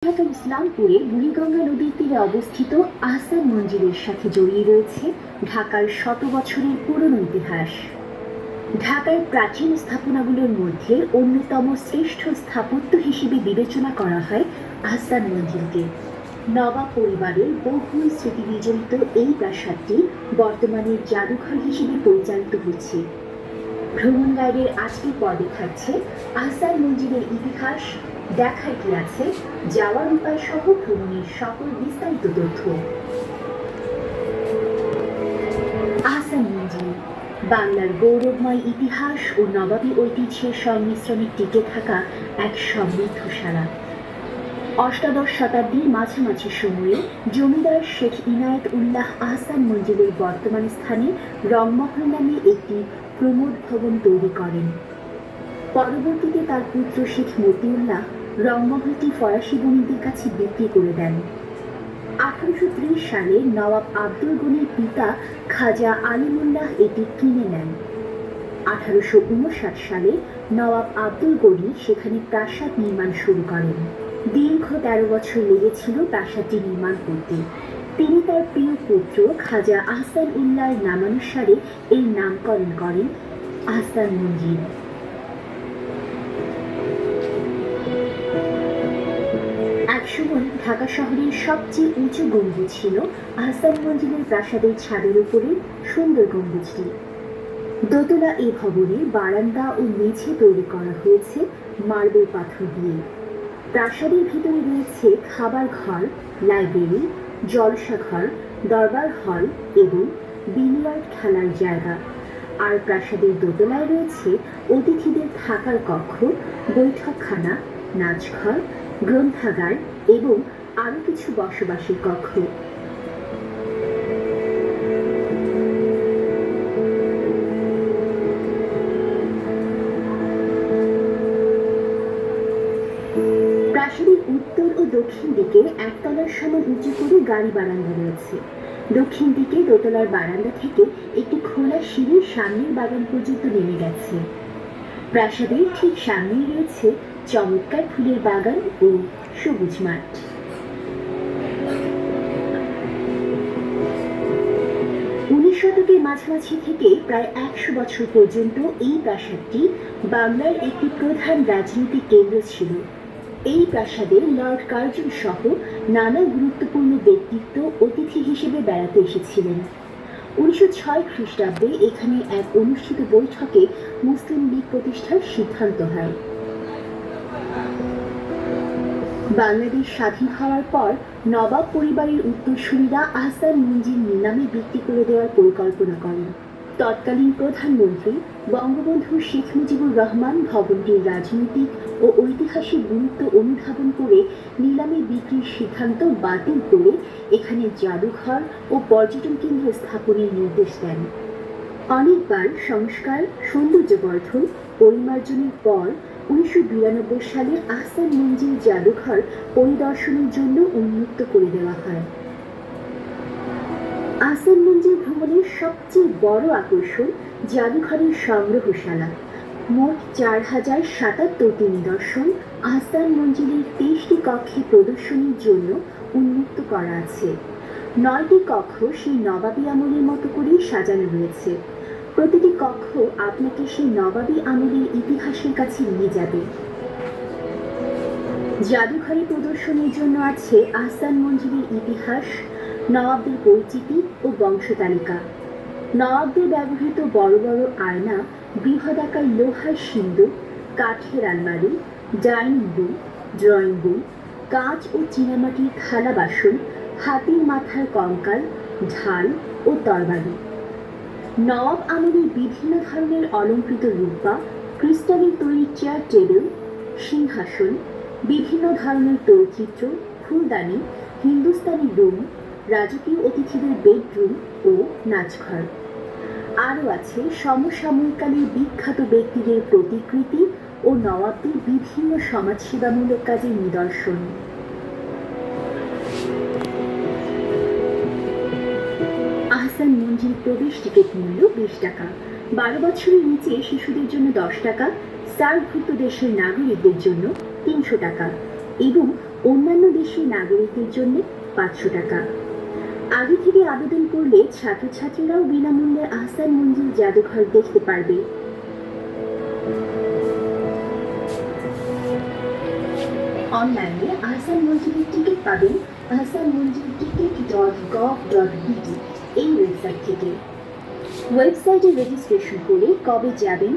ঢাকার ইসলামপুরে বুড়িগঙ্গা নদীর তীরে অবস্থিত আহসান মঞ্জিলের সাথে জড়িয়ে রয়েছে ঢাকার শত বছরের পুরনো ইতিহাস। ঢাকার প্রাচীন স্থাপনাগুলোর মধ্যে অন্যতম শ্রেষ্ঠ স্থাপত্য হিসেবে বিবেচনা করা হয় আহসান মঞ্জিলকে। নবাব পরিবারের বহুল স্মৃতি বিজড়িত এই প্রাসাদটি বর্তমানে জাদুঘর হিসেবে পরিচালিত হচ্ছে। ভ্রমণ গাইডের আজকের পর্বে থাকছে আহসান মঞ্জিলের ইতিহাস, দেখার কি আছে, যাওয়ার উপায় সহ ভ্রমণের সকল বিস্তারিত তথ্য। আহসান মঞ্জিল বাংলার গৌরবময় ইতিহাস ও নবাবী ঐতিহ্যের সংমিশ্রণে টিকে থাকা এক সমৃদ্ধশালা। অষ্টাদশ শতাব্দীর মাঝামাঝি সময়ে জমিদার শেখ ইনায়েত উল্লাহ আহসান মঞ্জিলের বর্তমান স্থানে রংমহল নামে একটি প্রমোদ ভবন তৈরি করেন। পরবর্তীতে তার পুত্র শেখ মতিউল্লাহ রংমহলটি ফরাসি বণিকদের কাছে বিক্রি করে দেন। 1830 সালে নবাব আব্দুল গনির পিতা খাজা আলিমুল্লাহ এটি কিনে নেন। 1859 সালে নবাব আব্দুল গনি সেখানে প্রাসাদ নির্মাণ শুরু করেন। দীর্ঘ 13 বছর লেগেছিল প্রাসাদটি নির্মাণ করতে। তিনি তার প্রিয় পুত্র খাজা আহসান উল্লাহর নামানুসারে এই নামকরণ করেন আহসান মঞ্জিল। একসময় ঢাকা শহরের সবচেয়ে উঁচু গম্বুজ ছিল আহসান মঞ্জিলের প্রাসাদের ছাদের উপরে সুন্দর গম্বুজটি। দোতলা এই ভবনে বারান্দা ও মেঝে তৈরি করা হয়েছে মার্বেল পাথর দিয়ে। প্রাসাদের ভিতরে রয়েছে খাবার ঘর, লাইব্রেরি, জলসা ঘর, দরবার হল এবং বিলিয়ার্ড খেলার জায়গা। আর প্রাসাদের দোতলায় রয়েছে অতিথিদের থাকার কক্ষ, বৈঠকখানা, নাচঘর, গ্রন্থাগার এবং আরও কিছু বসবাসের কক্ষ। প্রাসাদের উত্তর ও দক্ষিণ দিকে একতলার সমান উঁচু করে গাড়ি বারান্দা রয়েছে। দক্ষিণ দিকে দোতলার বারান্দা থেকে একটি খোলা সিঁড়ি সামনের বাগান পর্যন্ত নেমে গেছে। প্রাসাদের ঠিক সামনেই রয়েছে চমৎকার ফুলের বাগান ও সবুজ মাঠ। 19 শতকের মাঝামাঝি থেকে প্রায় 100 বছর পর্যন্ত এই প্রাসাদটি বাংলার একটি প্রধান রাজনৈতিক কেন্দ্র ছিল। এই প্রাসাদে লর্ড কার্জন সহ নানা গুরুত্বপূর্ণ ব্যক্তিত্ব অতিথি হিসেবে বেড়াতে এসেছিলেন। 1906 খ্রিস্টাব্দে এখানে এক অনুষ্ঠিত বৈঠকে মুসলিম লীগ প্রতিষ্ঠার সিদ্ধান্ত হয়। বাংলাদেশ স্বাধীন হওয়ার পর নবাব পরিবারের উত্তরসূরিরা আহসান মঞ্জিল নিলামে বিক্রি করে দেওয়ার পরিকল্পনা করেন। তৎকালীন প্রধানমন্ত্রী বঙ্গবন্ধু শেখ মুজিবুর রহমান ভবনটির রাজনৈতিক ও ঐতিহাসিক গুরুত্ব অনুধাবন করে নিলামে বিক্রির সিদ্ধান্ত বাতিল করে এখানে জাদুঘর ও পর্যটন কেন্দ্র স্থাপনের নির্দেশ দেন। অনেকবার সংস্কার, সৌন্দর্যবর্ধন, পরিমার্জনের পর 1992 সালে আহসান মঞ্জিল জাদুঘর পরিদর্শনের জন্য উন্মুক্ত করে দেওয়া হয়। আহসান মঞ্জিল ভ্রমণের সবচেয়ে বড় আকর্ষণ জাদুঘরের সংগ্রহশালা। মোট 4077টি নিদর্শন আহসান মঞ্জিলের 23টি কক্ষে প্রদর্শনীর জন্য উন্মুক্ত করা আছে। 9টি কক্ষ সেই নবাবী আমলের মতো করেই সাজানো রয়েছে। প্রতিটি কক্ষ আপনাকে সেই নবাবী আমলের ইতিহাসের কাছে নিয়ে যাবে। জাদুঘরে প্রদর্শনীর জন্য আছে আহসান মঞ্জিলের ইতিহাস, নবাবদের পরিচিতি ও বংশতালিকা, নবাবদের ব্যবহৃত বড় বড় আয়না, বৃহদাকার লোহার সিন্দুক, কাঠের আলমারি, ডাইনিং রুম, ড্রয়িং রুম, কাঁচ ও চীনামাটির থালা বাসন, হাতির মাথার কঙ্কাল, ঢাল ও তরবারি, নবাব আমলের বিভিন্ন ধরনের অলঙ্কৃত রূপা, ক্রিস্টালের তৈরি চেয়ার টেবিল, সিংহাসন, বিভিন্ন ধরনের তৈলচিত্র, ফুলদানি, হিন্দুস্তানি রুম, রাজকীয় অতিথিদের বেডরুম ও নাচঘর। আরও আছে সমসাময়িককালের বিখ্যাত ব্যক্তিদের প্রতিকৃতি ও নবাবদের বিভিন্ন সমাজসেবামূলক কাজের নিদর্শন। আহসান মঞ্জিল প্রবেশ টিকিট মূল্য 20 টাকা। 12 বছরের নিচে শিশুদের জন্য 10 টাকা, সার্কভুক্ত দেশের নাগরিকদের জন্য 300 টাকা এবং অন্যান্য দেশের নাগরিকদের জন্য 500 টাকা। আগে থেকে আবেদন করলে ছাত্রছাত্রীরাও বিনামূল্যে আহসান মঞ্জিল জাদুঘর দেখতে পারবে। অনলাইনে আহসান মঞ্জিলের টিকিট পাবেন ahsanmanjilticket.gov.bt এই ওয়েবসাইট থেকে। ওয়েবসাইটে রেজিস্ট্রেশন করে কবে যাবেন,